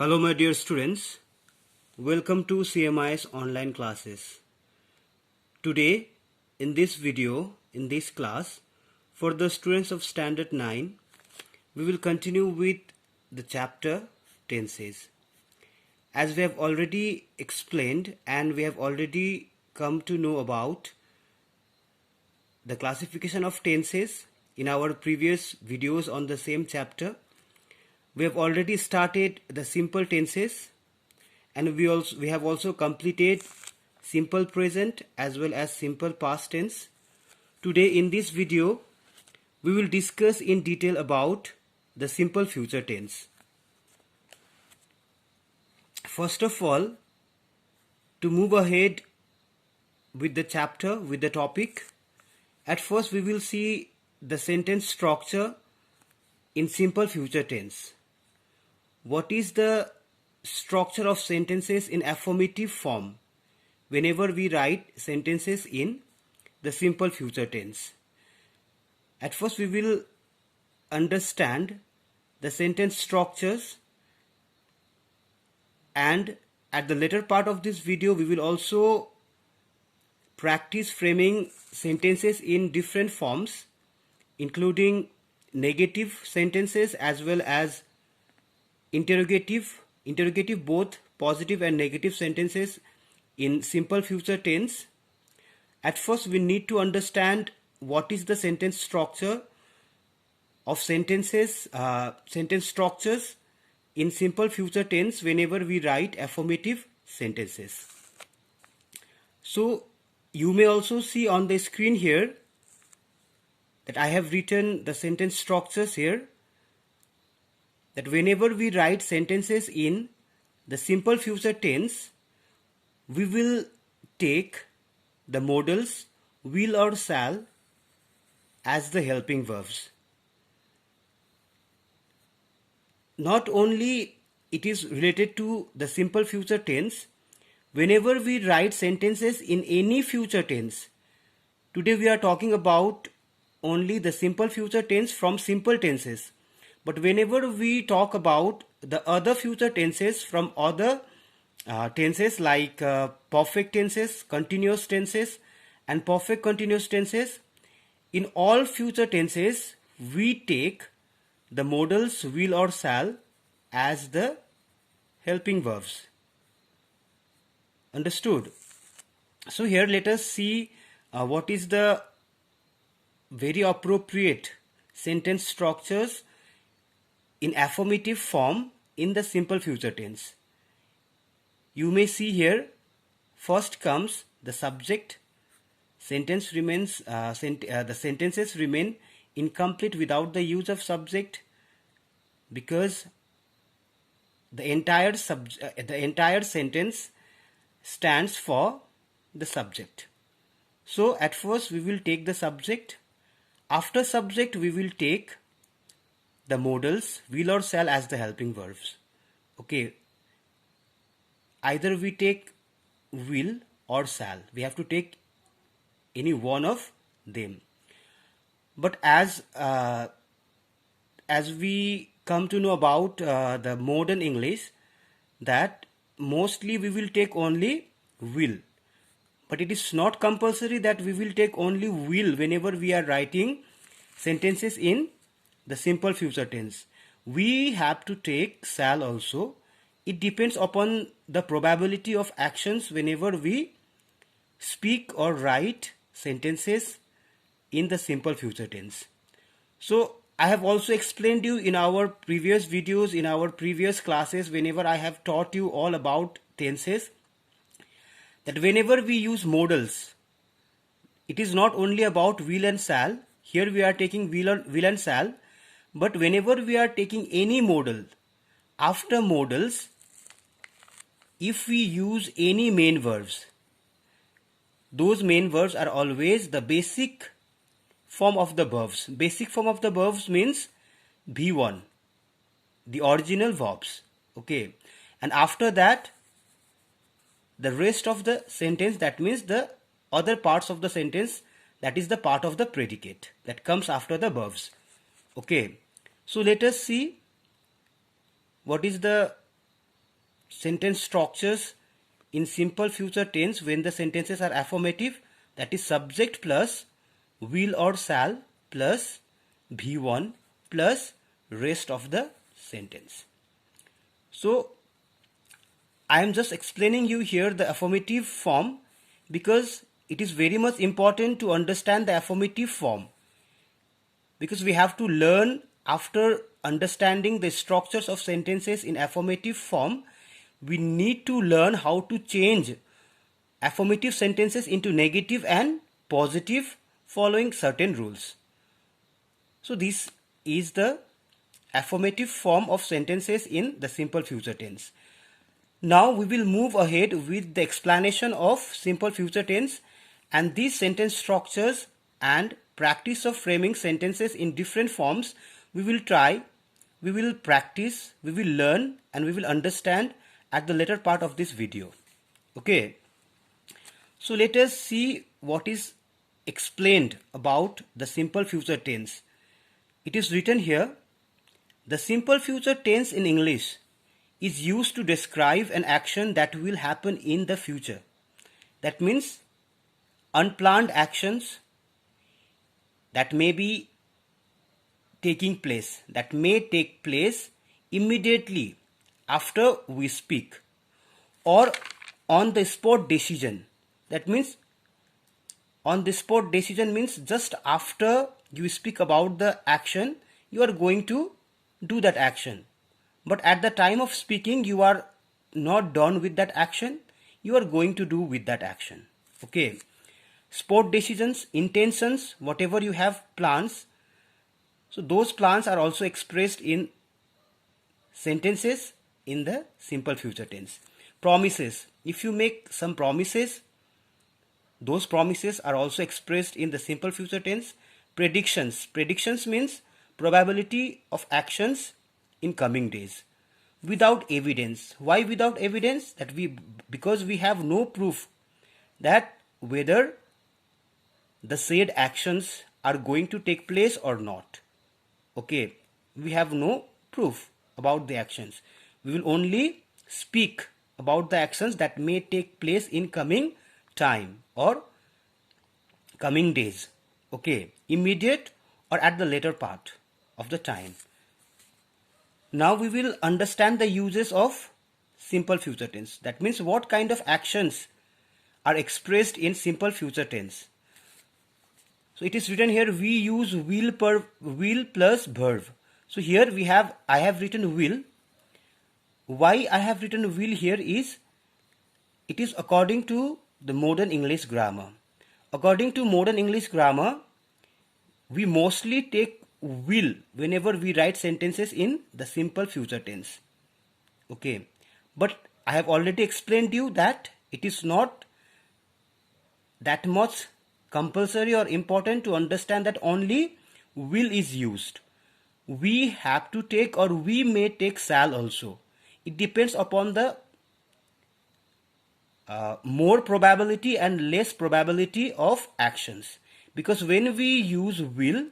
Hello my dear students, welcome to CMI's online classes. Today in this video, in this class, for the students of Standard 9, we will continue with the chapter tenses. As we have already explained and we have already come to know about the classification of tenses in our previous videos on the same chapter, we have already started the simple tenses and we have also completed simple present as well as simple past tense. Today in this video we will discuss in detail about the simple future tense. First of all, to move ahead with the chapter, with the topic, at first we will see the sentence structure in simple future tense. What is the structure of sentences in affirmative form whenever we write sentences in the simple future tense? At first we will understand the sentence structures, and at the later part of this video we will also practice framing sentences in different forms, including negative sentences as well as interrogative, both positive and negative sentences in simple future tense. At first we need to understand what is the sentence structure of sentences, sentence structures in simple future tense whenever we write affirmative sentences. So you may also see on the screen here that I have written the sentence structures here, that whenever we write sentences in the simple future tense, we will take the modals will or shall as the helping verbs. Not only it is related to the simple future tense, whenever we write sentences in any future tense, today we are talking about only the simple future tense from simple tenses. But whenever we talk about the other future tenses from other tenses like perfect tenses, continuous tenses and perfect continuous tenses, in all future tenses we take the modals will or shall as the helping verbs. Understood? So here let us see what is the very appropriate sentence structures in affirmative form in the simple future tense. You may see here, first comes the subject. Sentence remains, the sentences remain incomplete without the use of subject, because the entire sentence stands for the subject. So at first we will take the subject. After subject we will take the modals will or shall as the helping verbs. Okay, either we take will or shall. We have to take any one of them. But as we come to know about the modern English, that mostly we will take only will. But it is not compulsory that we will take only will whenever we are writing sentences in the simple future tense. We have to take shall also. It depends upon the probability of actions whenever we speak or write sentences in the simple future tense. So I have also explained you in our previous videos, in our previous classes, whenever I have taught you all about tenses, that whenever we use modals, it is not only about will and shall. Here we are taking will and shall, but whenever we are taking any modal, after modals, if we use any main verbs, those main verbs are always the basic form of the verbs. Basic form of the verbs means V1, the original verbs. Okay, and after that, the rest of the sentence, that means the other parts of the sentence, that is the part of the predicate that comes after the verbs. Okay, so let us see what is the sentence structures in simple future tense when the sentences are affirmative, that is subject plus will or shall plus V1 plus rest of the sentence. So I am just explaining you here the affirmative form because it is very much important to understand the affirmative form, because we have to learn, after understanding the structures of sentences in affirmative form, we need to learn how to change affirmative sentences into negative and positive following certain rules. So this is the affirmative form of sentences in the simple future tense. Now we will move ahead with the explanation of simple future tense and these sentence structures and practice of framing sentences in different forms. We will try, we will practice, we will learn, and we will understand at the later part of this video. Okay. So let us see what is explained about the simple future tense. It is written here, the simple future tense in English is used to describe an action that will happen in the future. That means unplanned actions that may be taking place, that may take place immediately after we speak, or on the spot decision. That means on the spot decision means just after you speak about the action, you are going to do that action. But at the time of speaking, you are not done with that action, you are going to do with that action. Okay. Spot decisions, intentions, whatever you have plans. So those plans are also expressed in sentences in the simple future tense. Promises. If you make some promises, those promises are also expressed in the simple future tense. Predictions. Predictions means probability of actions in coming days. Without evidence. Why without evidence? Because we have no proof that whether the said actions are going to take place or not. Okay, we have no proof about the actions. We will only speak about the actions that may take place in coming time or coming days. Okay, immediate or at the later part of the time. Now we will understand the uses of simple future tense. That means what kind of actions are expressed in simple future tense. So it is written here, we use will plus verb. So here I have written will. Why I have written will here is, it is according to the modern English grammar. According to modern English grammar, we mostly take will whenever we write sentences in the simple future tense. Okay. But I have already explained you that it is not that much compulsory or important to understand that only will is used. We have to take, or we may take, shall also. It depends upon the more probability and less probability of actions. Because when we use will,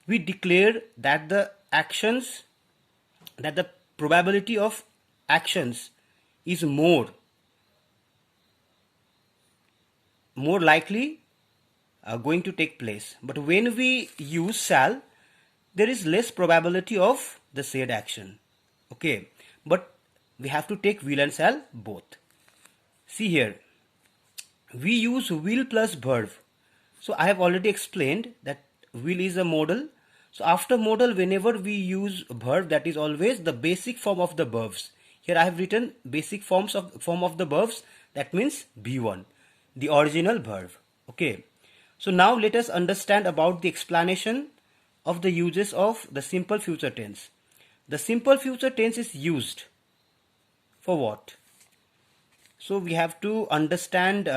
we declare that the actions, that the probability of actions is more likely going to take place. But when we use shall, there is less probability of the said action. Okay, but we have to take will and shall both. See here, we use will plus verb. So I have already explained that will is a modal. So after modal, whenever we use verb, that is always the basic form of the verbs. Here I have written basic form of the verbs. That means B1, the original verb. Okay. So now let us understand about the explanation of the uses of the simple future tense. The simple future tense is used for what? So we have to understand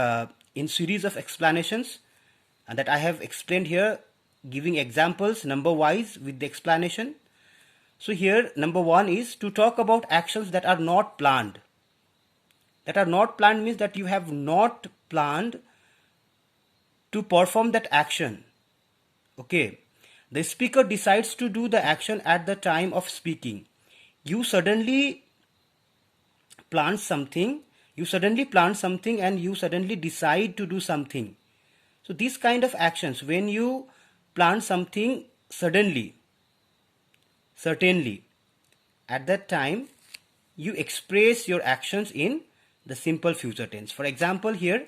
in series of explanations and that I have explained here, giving examples number wise with the explanation. So here number one is to talk about actions that are not planned. That are not planned means that you have not planned to perform that action. Okay. The speaker decides to do the action at the time of speaking. You suddenly plant something, you suddenly plant something and you suddenly decide to do something. So these kind of actions, when you plant something suddenly, certainly, at that time you express your actions in the simple future tense. For example, here,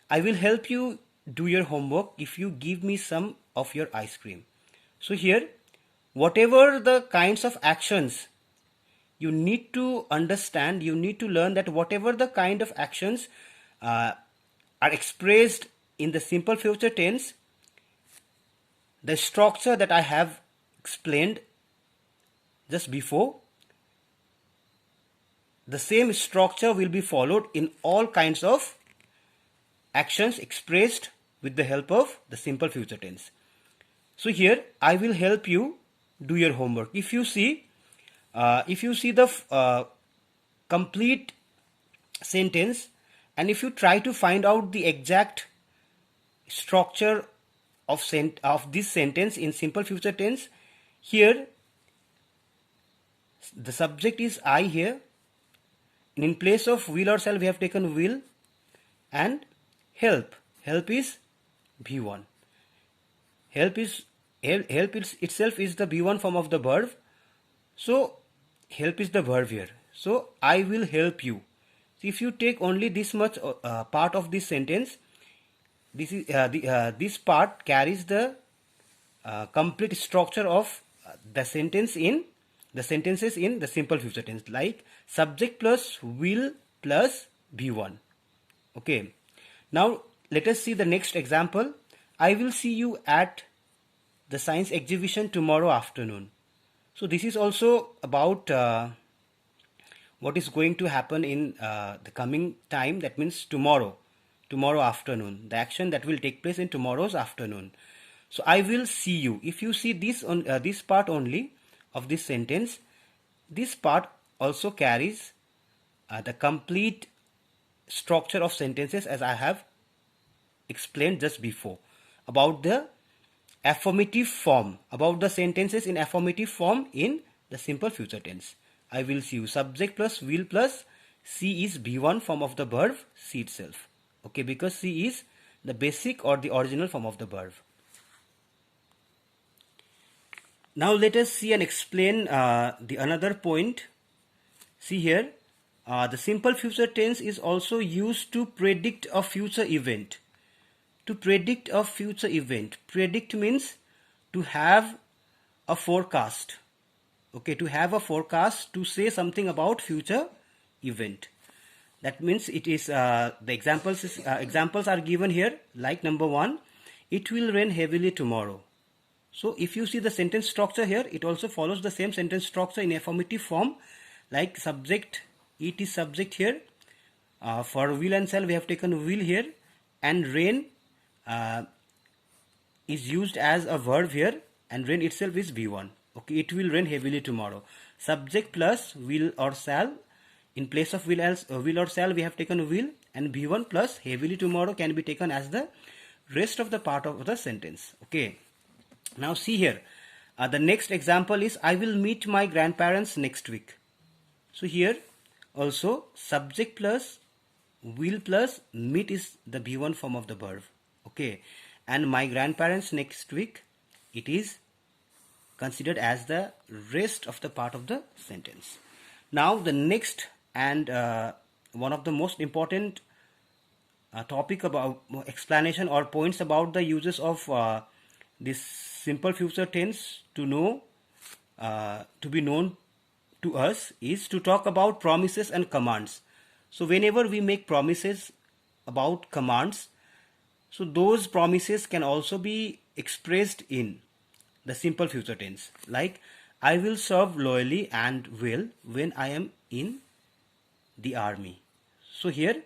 I will help you do your homework if you give me some of your ice cream. So here, whatever the kinds of actions, you need to understand, you need to learn that whatever the kind of actions are expressed in the simple future tense, the structure that I have explained just before, the same structure will be followed in all kinds of actions expressed with the help of the simple future tense. So here, I will help you do your homework. If you see the complete sentence, and if you try to find out the exact structure of this sentence in simple future tense, here the subject is I here, and in place of will or shall we have taken will, and help is V1. Help itself is the V1 form of the verb. So help is the verb here. So I will help you. So if you take only this much part of this sentence, this part carries the complete structure of the sentences in the simple future tense, like subject plus will plus V1. Okay. Now let us see the next example. I will see you at the science exhibition tomorrow afternoon. So this is also about what is going to happen in the coming time. That means tomorrow afternoon, the action that will take place in tomorrow's afternoon. So I will see you. If you see this on this part only of this sentence, this part also carries the complete structure of sentences as I have explained just before about the affirmative form, about the sentences in affirmative form in the simple future tense. I will see you. Subject plus will plus see is V1 form of the verb see itself. Okay, because see is the basic or the original form of the verb. Now let us see and explain the another point. See here, the simple future tense is also used to predict a future event. To predict a future event. Predict means to have a forecast. Okay, to have a forecast, to say something about future event. That means it is the examples are given here, like number 1, it will rain heavily tomorrow. So if you see the sentence structure here, it also follows the same sentence structure in affirmative form, like subject, it is subject here. For will and shall we have taken will here, and rain is used as a verb here, and rain itself is V1. Okay, it will rain heavily tomorrow. Subject plus will or shall, in place of will or shall we have taken will, and V1 plus heavily tomorrow can be taken as the rest of the part of the sentence. Okay, now see here, the next example is I will meet my grandparents next week. So here also subject plus will plus meet is the V1 form of the verb. Okay, and my grandparents next week, it is considered as the rest of the part of the sentence. Now the next and one of the most important topic about explanation or points about the uses of this simple future tense to be known to us is to talk about promises and commands. So whenever we make promises about commands, so those promises can also be expressed in the simple future tense, like I will serve loyally and well when I am in the army. So here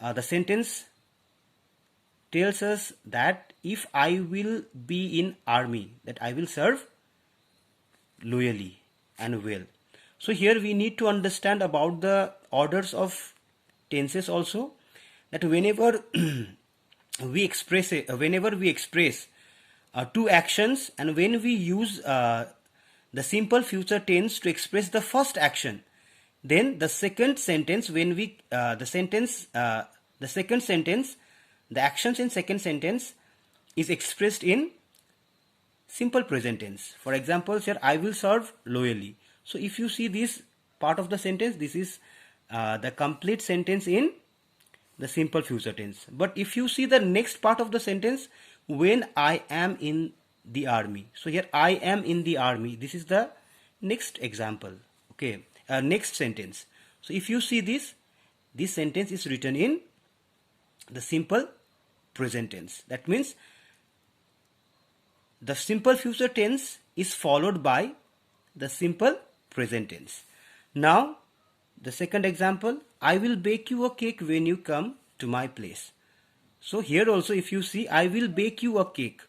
the sentence tells us that if I will be in army, that I will serve loyally and well. So here we need to understand about the orders of tenses also, that whenever we express two actions, and when we use the simple future tense to express the first action, Then the second sentence, when we the second sentence, the actions in second sentence is expressed in simple present tense. For example, here I will serve loyally. So if you see this part of the sentence, this is the complete sentence in the simple future tense. But if you see the next part of the sentence, when I am in the army. So here I am in the army. This is the next example. Okay, next sentence. So if you see this sentence is written in the simple present tense. That means the simple future tense is followed by the simple present tense. Now, the second example, I will bake you a cake when you come to my place. So here also if you see, I will bake you a cake.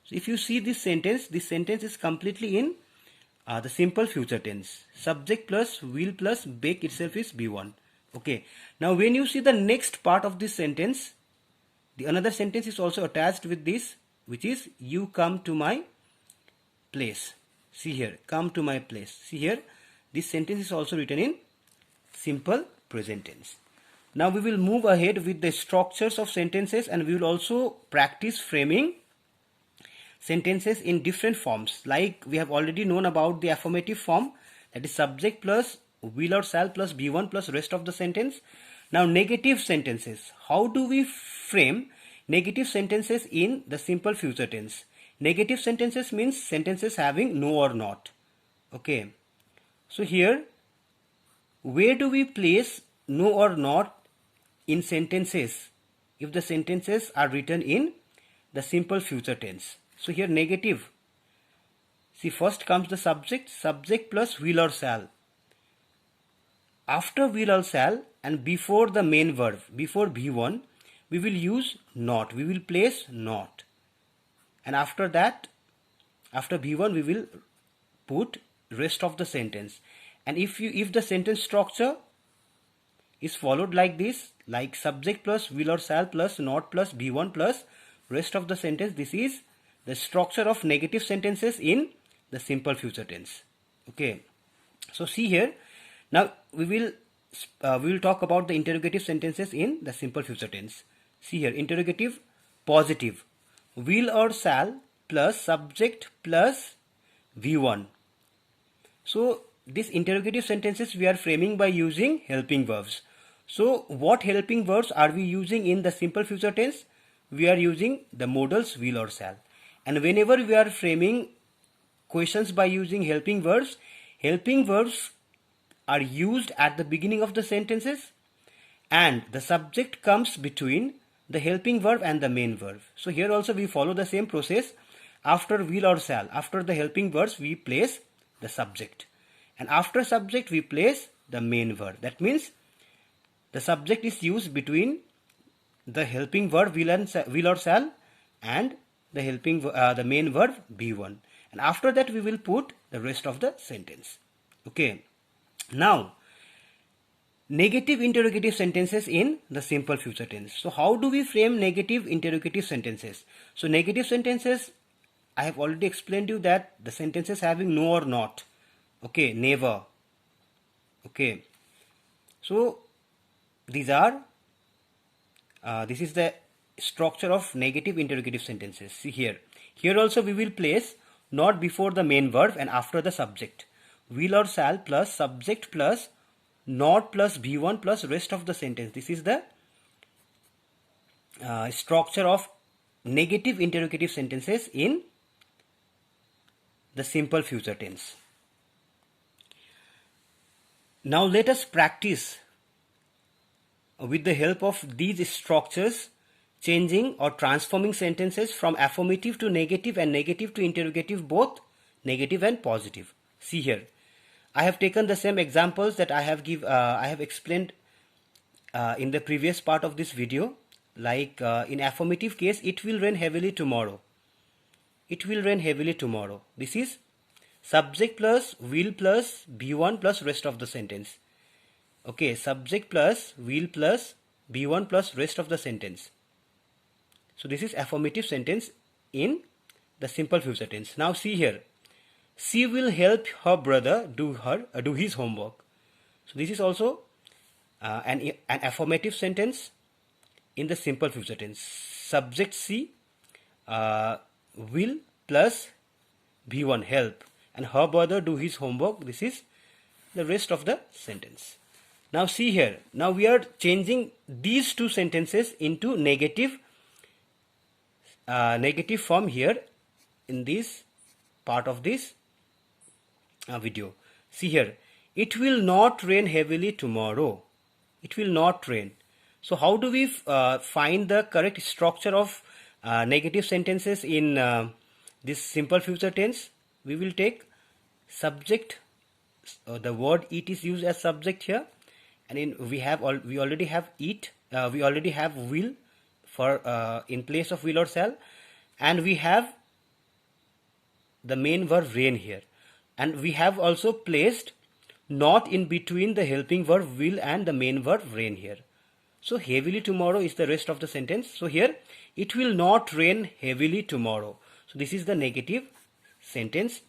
So if you see this sentence is completely in the simple future tense. Subject plus will plus bake itself is be1. Okay. Now when you see the next part of this sentence, the another sentence is also attached with this, which is you come to my place. See here, come to my place. See here, this sentence is also written in simple present tense. Now we will move ahead with the structures of sentences, and we will also practice framing sentences in different forms. Like we have already known about the affirmative form, that is subject plus will or shall plus be1 plus rest of the sentence. Now negative sentences. How do we frame negative sentences in the simple future tense? Negative sentences means sentences having no or not. Okay. So here, where do we place no or not in sentences if the sentences are written in the simple future tense? So here negative. See, first comes the subject plus will or shall. After will or shall and before the main verb, before be1, we will use not. We will place not. And after that, after be1, we will put rest of the sentence. And if the sentence structure is followed like this, like subject plus will or shall plus not plus be1 plus rest of the sentence, this is the structure of negative sentences in the simple future tense. Okay. So see here, now we will talk about the interrogative sentences in the simple future tense. See here, interrogative positive, will or shall plus subject plus v1. So these interrogative sentences we are framing by using helping verbs. So what helping verbs are we using in the simple future tense? We are using the modals will or shall. And whenever we are framing questions by using helping verbs are used at the beginning of the sentences, and the subject comes between the helping verb and the main verb. So here also we follow the same process. After will or shall, after the helping verbs, we place the subject, and after subject we place the main verb. That means the subject is used between the helping verb will or shall and the main verb be1, and after that we will put the rest of the sentence. Okay. Now, negative interrogative sentences in the simple future tense. So how do we frame negative interrogative sentences? So negative sentences, I have already explained you that the sentences having no or not. Okay, never. Okay. So these are this is the structure of negative interrogative sentences. See here. Here also we will place not before the main verb and after the subject. Will or shall plus subject plus not plus be1 plus rest of the sentence. This is the structure of negative interrogative sentences in the simple future tense. Now let us practice with the help of these structures changing or transforming sentences from affirmative to negative and negative to interrogative, both negative and positive. See here, I have taken the same examples that I have explained in the previous part of this video. Like in affirmative case, it will rain heavily tomorrow. It will rain heavily tomorrow. This is subject plus will plus be1 plus rest of the sentence. Okay, subject plus will plus be1 plus rest of the sentence. So this is affirmative sentence in the simple future tense. Now see here, she will help her brother do his homework. So this is also an affirmative sentence in the simple future tense. Subject C, will plus V1 help, and her brother do his homework. This is the rest of the sentence. Now see here, now we are changing these two sentences into negative form here in this part of this video. See here, it will not rain heavily tomorrow. It will not rain. So how do we find the correct structure of negative sentences in this simple future tense? We will take subject, the word it is used as subject here, and we already have it, we already have will for in place of will or shall, and we have the main verb rain here, and we have also placed not in between the helping verb will and the main verb rain here. So heavily tomorrow is the rest of the sentence. So here, it will not rain heavily tomorrow. So this is the negative sentence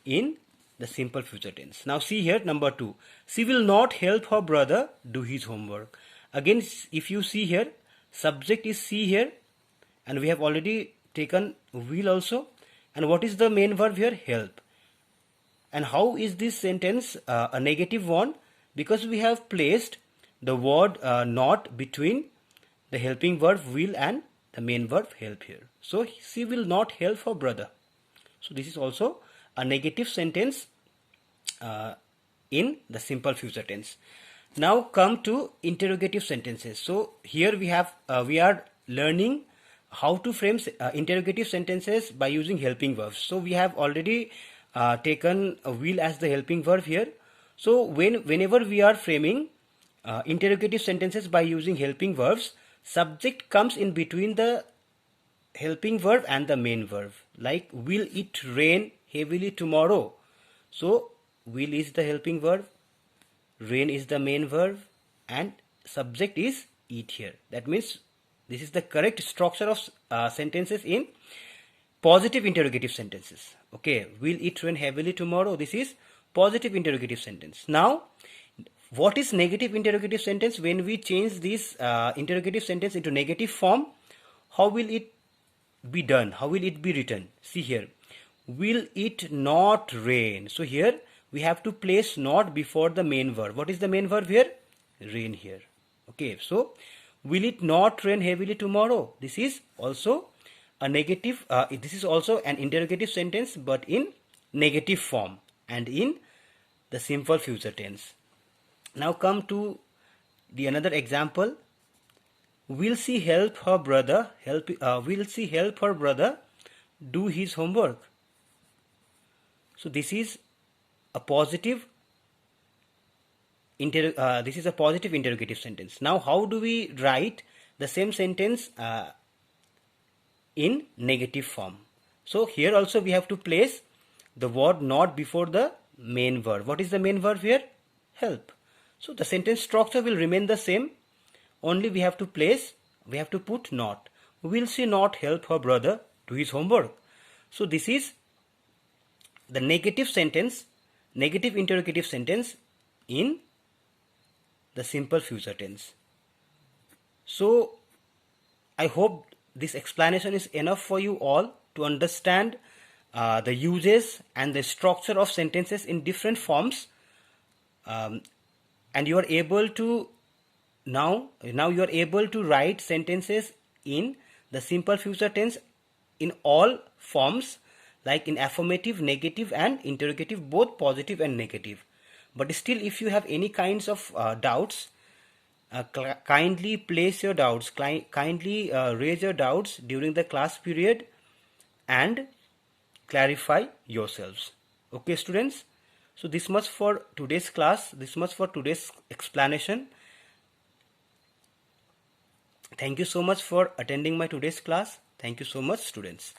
in the simple future tense. Now see here, number 2. She will not help her brother do his homework. Again, if you see here, subject is she here, and we have already taken will also. And what is the main verb here? Help. And how is this sentence a negative one? Because we have placed the word not between the helping verb will and the main verb help here. So she will not help her brother. So this is also a negative sentence in the simple future tense. Now come to interrogative sentences. So here we are learning how to frame interrogative sentences by using helping verbs. So we have already taken will as the helping verb here. So whenever we are framing interrogative sentences by using helping verbs, subject comes in between the helping verb and the main verb. Like, will it rain heavily tomorrow? So will is the helping verb, rain is the main verb, and subject is it here. That means this is the correct structure of sentences in positive interrogative sentences. Okay, will it rain heavily tomorrow? This is positive interrogative sentence. Now, what is negative interrogative sentence? When we change this interrogative sentence into negative form, how will it be done? How will it be written? See here, will it not rain? So here we have to place not before the main verb. What is the main verb here? Rain here. Okay, so will it not rain heavily tomorrow? This is also a negative, this is also an interrogative sentence, but in negative form and in the simple future tense. Now come to the another example. Will she help her brother do his homework? So this is a positive interrogative sentence. Now how do we write the same sentence in negative form? So here also we have to place the word not before the main verb. What is the main verb here? Help. So the sentence structure will remain the same, only we have to put not. Will she not help her brother do his homework? So this is the negative interrogative sentence in the simple future tense. So I hope this explanation is enough for you all to understand the uses and the structure of sentences in different forms, and you are able to now you are able to write sentences in the simple future tense in all forms, like in affirmative, negative and interrogative, both positive and negative. But still, if you have any kinds of doubts, kindly place your doubts, kindly raise your doubts during the class period and clarify yourselves. Okay, students? So this much for today's class, this much for today's explanation. Thank you so much for attending my today's class. Thank you so much, students.